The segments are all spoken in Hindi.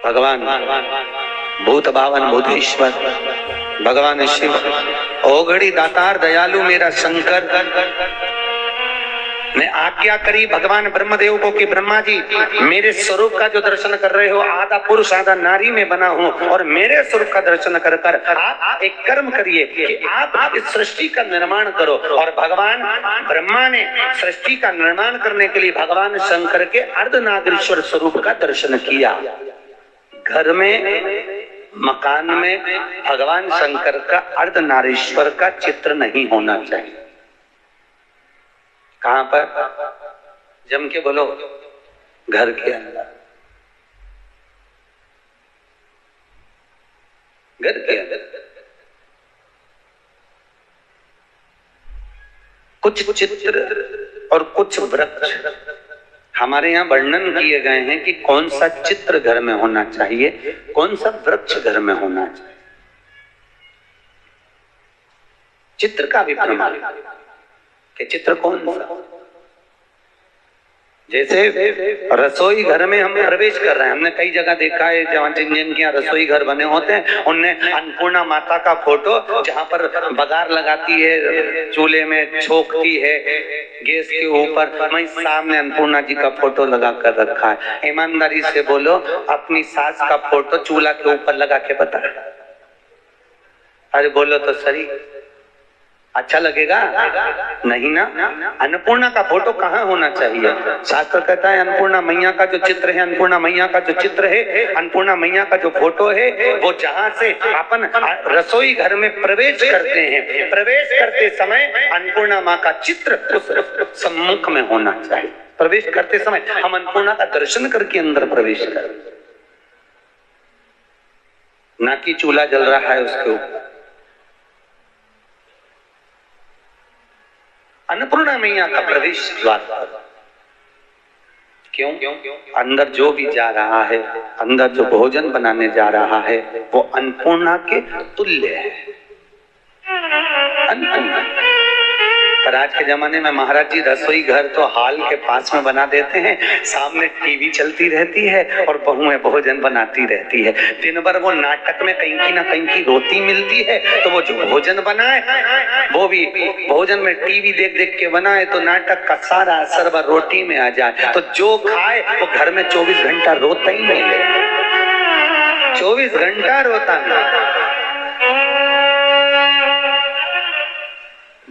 भगवान भूत भावन भूतेश्वर भगवान शिव ओघड़ी दातार दयालु मेरा शंकर ने आज्ञा करी भगवान ब्रह्मदेव को कि ब्रह्मा जी मेरे स्वरूप का जो दर्शन कर रहे हो आधा पुरुष आधा नारी में बना हूं और मेरे स्वरूप का दर्शन कर कर आप एक कर्म करिए कि आप इस सृष्टि का निर्माण करो। और भगवान ब्रह्मा ने सृष्टि का निर्माण करने के लिए भगवान शंकर के अर्धनागेश्वर स्वरूप का दर्शन किया। घर में मकान में भगवान शंकर का अर्धनारीश्वर का चित्र नहीं होना चाहिए। कहां पर? जम के बोलो, घर के अंदर। घर के अंदर कुछ चित्र और कुछ वृक्ष हमारे यहाँ वर्णन किए गए हैं कि कौन सा चित्र घर में होना चाहिए, कौन सा वृक्ष घर में होना चाहिए। चित्र का भी प्रमाण कि चित्र कौन सा। जैसे रसोई घर में हम प्रवेश कर रहे हैं, हमने कई जगह देखा है जहाँ जिन के यहाँ रसोई घर बने होते हैं उनने अन्नपूर्णा माता का फोटो जहाँ पर बघार लगाती है, चूल्हे में छोकती है गैस के ऊपर, वहीं सामने अन्नपूर्णा जी का फोटो लगा कर रखा है। ईमानदारी से बोलो, अपनी सास का फोटो चूल्हा के ऊपर लगा के बता। अरे बोलो तो सही, अच्छा लगेगा? नहीं ना। अन्नपूर्णा का फोटो कहाँ होना चाहिए? शास्त्र कहता है अन्नपूर्णा मैया का जो चित्र है, अन्नपूर्णा मैया का जो चित्र है, अन्नपूर्णा मैया का जो फोटो है, वो जहाँ से अपन रसोई घर में प्रवेश करते हैं, प्रवेश करते समय अन्नपूर्णा माँ का चित्र उस सम्मुख में होना चाहिए। प्रवेश करते समय हम अन्नपूर्णा का दर्शन करके अंदर प्रवेश करें, ना कि चूल्हा जल रहा है उसके ऊपर। अन्नपूर्णा मैया का प्रवेश द्वार पर क्यों? अंदर जो भी जा रहा है, अंदर जो भोजन बनाने जा रहा है, वो अन्नपूर्णा के तुल्य है। अन्नपूर्णा। पर आज के जमाने में महाराज जी रसोई घर तो हॉल के पास में बना देते हैं, सामने टीवी चलती रहती है और बहुएं भोजन बनाती रहती है। दिन भर वो नाटक में कहीं ना कहीं की रोटी मिलती है, तो वो जो भोजन बनाए वो भी भोजन में टीवी देख देख के बनाए तो नाटक का सारा असर वो रोटी में आ जाए। तो जो खाए वो घर में 24 घंटा रोता ही नहीं है, 24 घंटा रोता नहीं।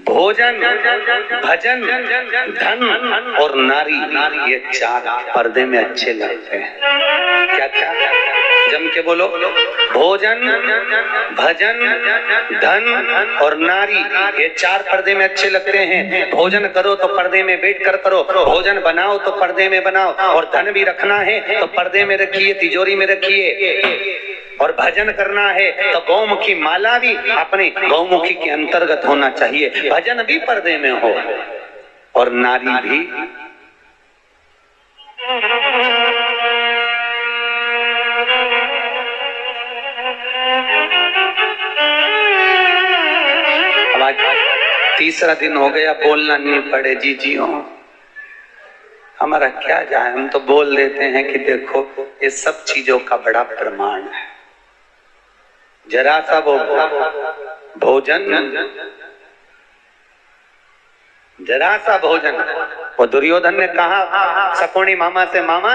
भोजन, भजन, धन और नारी, ये चार पर्दे में अच्छे लगते हैं। क्या क्या? जम के बोलो। भोजन, भजन, धन और नारी, ये चार पर्दे में अच्छे लगते हैं। भोजन करो तो पर्दे में बैठ कर करो, भोजन बनाओ तो पर्दे में बनाओ, और धन भी रखना है तो पर्दे में रखिए, तिजोरी में रखिए। और भजन करना है तो गौमुखी माला भी अपने गौमुखी के अंतर्गत होना चाहिए, भजन भी पर्दे में हो और नारी भी। अब आज तीसरा दिन हो गया, बोलना नहीं पड़े जीजियों, हमारा क्या जाए, हम तो बोल देते हैं कि देखो ये सब चीजों का बड़ा प्रमाण है। जरा सा वो भोजन, जरा सा भोजन, वो दुर्योधन ने कहा शकुनी मामा से, मामा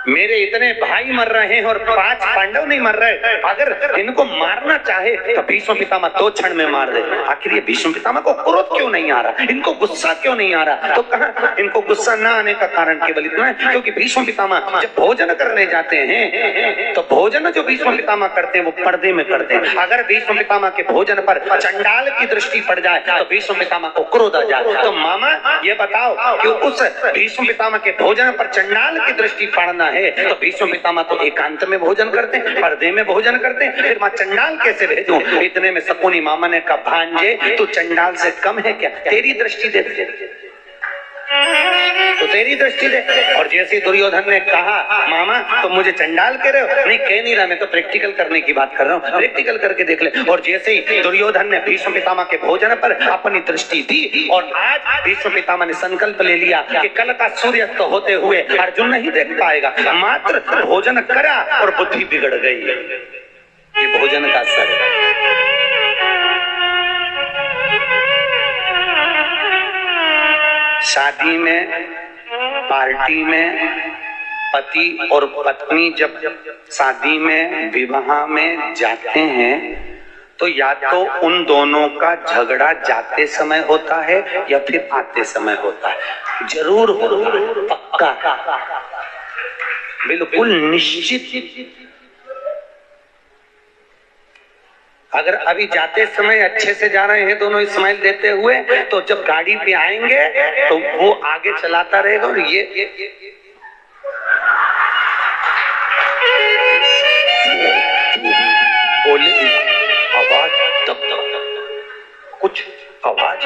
मेरे इतने भाई मर रहे हैं और 5 पांडव नहीं मर रहे, अगर इनको मारना चाहे तो भीष्म पितामह 2 क्षण में मार दे। आखिर ये भीष्म पितामह को क्रोध क्यों नहीं आ रहा, इनको गुस्सा क्यों नहीं आ रहा? तो कहा इनको गुस्सा ना आने का कारण केवल इतना है क्योंकि भीष्म पितामह जब भोजन करने जाते हैं तो भोजन जो भीष्म पितामह करते हैं वो पर्दे में करते हैं। अगर भीष्म पितामह के भोजन पर चंडाल की दृष्टि पड़ जाए तो भीष्म पितामह को क्रोध आ जाए। तो मामा ये बताओ कि उस भीष्म पितामह के भोजन पर चंडाल की दृष्टि पड़ना है तो भीष्म पितामह तो एकांत में भोजन करते हैं, पर्दे में भोजन करते हैं, फिर मैं चंडाल कैसे भेजूं? इतने में शकुनी मामा ने कहा भांजे तू चंडाल से कम है क्या, तेरी दृष्टि दे। तो तेरी दृष्टि दे। और जैसे दुर्योधन ने कहा मामा तुम मुझे चंडाल कह रहे हो, नहीं कह नहीं रहा, मैं तो प्रैक्टिकल करने की बात कर रहा हूँ, प्रैक्टिकल करके देख ले। और जैसे ही दुर्योधन ने भीष्म पितामह के भोजन पर अपनी दृष्टि दी और आज भीष्म पितामह ने संकल्प ले लिया कि कल का सूर्यास्त होते हुए अर्जुन नहीं देख पाएगा, मात्र भोजन करा और बुद्धि बिगड़ गई। ये भोजन का असर है। शादी में, पार्टी में पति और पत्नी जब शादी में, विवाह में जाते हैं तो या तो उन दोनों का झगड़ा जाते समय होता है या फिर आते समय होता है। जरूर हो, पक्का, बिल्कुल निश्चित। अगर अभी जाते समय अच्छे से जा रहे हैं दोनों स्माइल देते हुए, तो जब गाड़ी पे आएंगे तो वो आगे चलाता रहेगा और ये बोले आवाज तब कुछ आवाज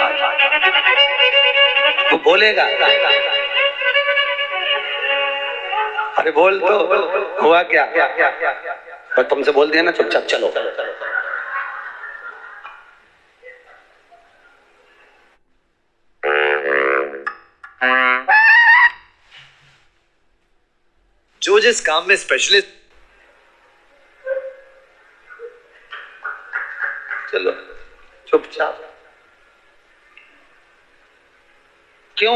वो बोलेगा, अरे बोल तो हुआ क्या, पर तुमसे बोल दिया ना चुपचाप चलो। जो जिस काम में स्पेशलिस्ट, चलो चुपचाप। क्यों?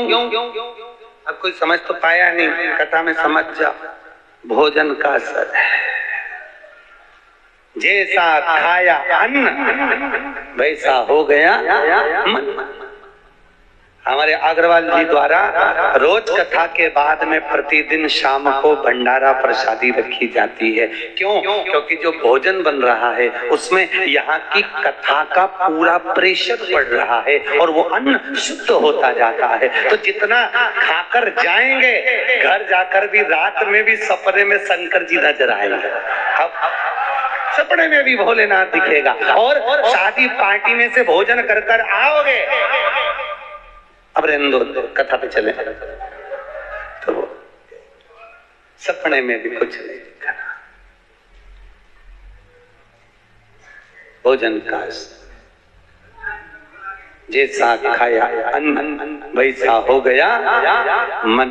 अब कोई समझ तो पाया नहीं, कथा में समझ जाओ। भोजन का असर है, जैसा खाया अन्न वैसा हो गया मन। हमारे अग्रवाल जी द्वारा रोज कथा के बाद में प्रतिदिन शाम को भंडारा प्रसादी रखी जाती है। क्यों? क्योंकि जो भोजन बन रहा है उसमें यहाँ की कथा का पूरा प्रेशर पड़ रहा है और वो अन्न शुद्ध होता जाता है। तो जितना खाकर जाएंगे, घर जाकर भी रात में भी सपने में शंकर जी नजर आएंगे, सपने में भी भोलेनाथ दिखेगा। और शादी पार्टी में से भोजन कर कर आओगे, अब रहने दो, कथा पे चले, तो सपने में भी कुछ नहीं दिखा। भोजन का जैसा खाया अन्न वैसा हो गया मन।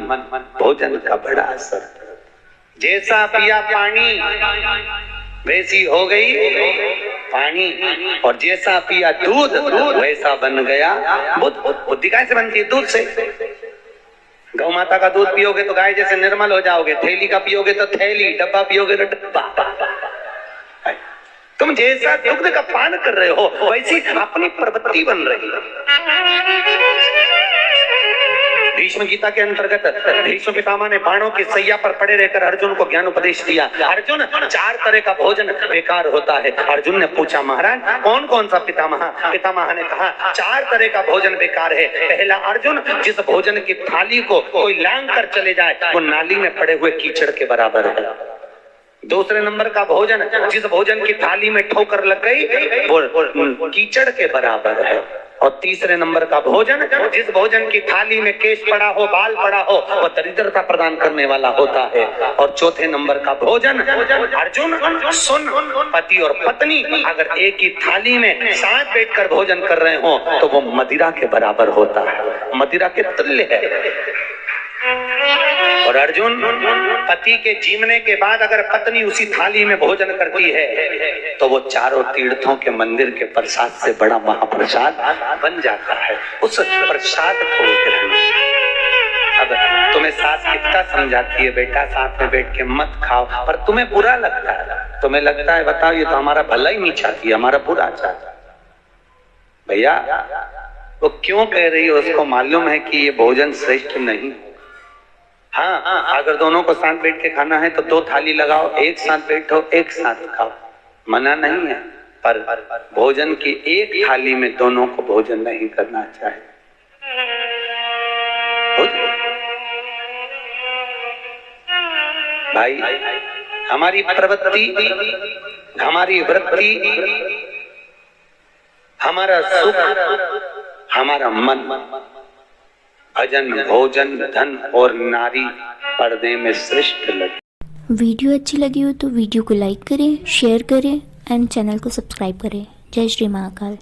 भोजन का बड़ा असर। जैसा पिया पानी वैसी हो गई पानी, और जैसा पिया दूध वैसा बन गया बुद्धि। बुद्धि कैसे बनती है? दूध से। गौ माता का दूध पियोगे तो गाय जैसे निर्मल हो जाओगे, थैली का पियोगे तो थैली, डब्बा पियोगे तो डब्बा। तुम जैसा दुग्ध का पान कर रहे हो वैसी अपनी प्रवृत्ति बन रही है। भीष्म गीता के अंतर्गत भीष्म पितामह ने बाणों की सैया पर पड़े रहकर अर्जुन को ज्ञान उपदेश दिया। अर्जुन, 4 तरह का भोजन बेकार होता है। अर्जुन ने पूछा महाराज कौन कौन सा पितामह? पितामह ने कहा 4 तरह का भोजन बेकार है। पहला, अर्जुन, जिस भोजन की थाली को कोई लांग कर चले जाए वो नाली में पड़े हुए कीचड़ के बराबर है। दूसरे नंबर का भोजन, जिस भोजन की थाली में ठोकर लग गई वो कीचड़ के बराबर है। और तीसरे नंबर का भोजन, जिस भोजन की थाली में केश पड़ा हो, बाल पड़ा हो, वो दरिद्रता प्रदान करने वाला होता है। और चौथे नंबर का भोजन, अर्जुन सुन, पति और पत्नी अगर एक ही थाली में साथ बैठकर भोजन कर रहे हो तो वो मदिरा के बराबर होता है, मदिरा के तुल्य है। और अर्जुन, पति के जीवने के बाद अगर पत्नी उसी थाली में भोजन करती है तो वो चारों तीर्थों के मंदिर के प्रसाद से बड़ा महाप्रसाद बन जाता है। उस प्रसाद को ग्रहण। अब तुम्हें सास कितना समझाती है, बेटा साथ में बैठ के मत खाओ, पर तुम्हें बुरा लगता है। तुम्हें लगता है बताओ ये तो हमारा भला ही नहीं चाहती, हमारा बुरा चाहता। भैया वो क्यों कह रही है, उसको मालूम है कि ये भोजन श्रेष्ठ नहीं। हाँ, अगर दोनों को साथ बैठ के खाना है तो 2 थाली लगाओ, एक साथ बैठो, एक साथ खाओ, मना नहीं है। पर भोजन की एक थाली में दोनों को भोजन नहीं करना चाहिए। भाई, हमारी प्रवृत्ति, हमारी वृत्ति, हमारा सुख, हमारा मन भजन भोजन धन और नारी पर्दे में श्रेष्ठ लगे। वीडियो अच्छी लगी हो तो वीडियो को लाइक करें, शेयर करें एंड चैनल को सब्सक्राइब करें। जय श्री महाकाल।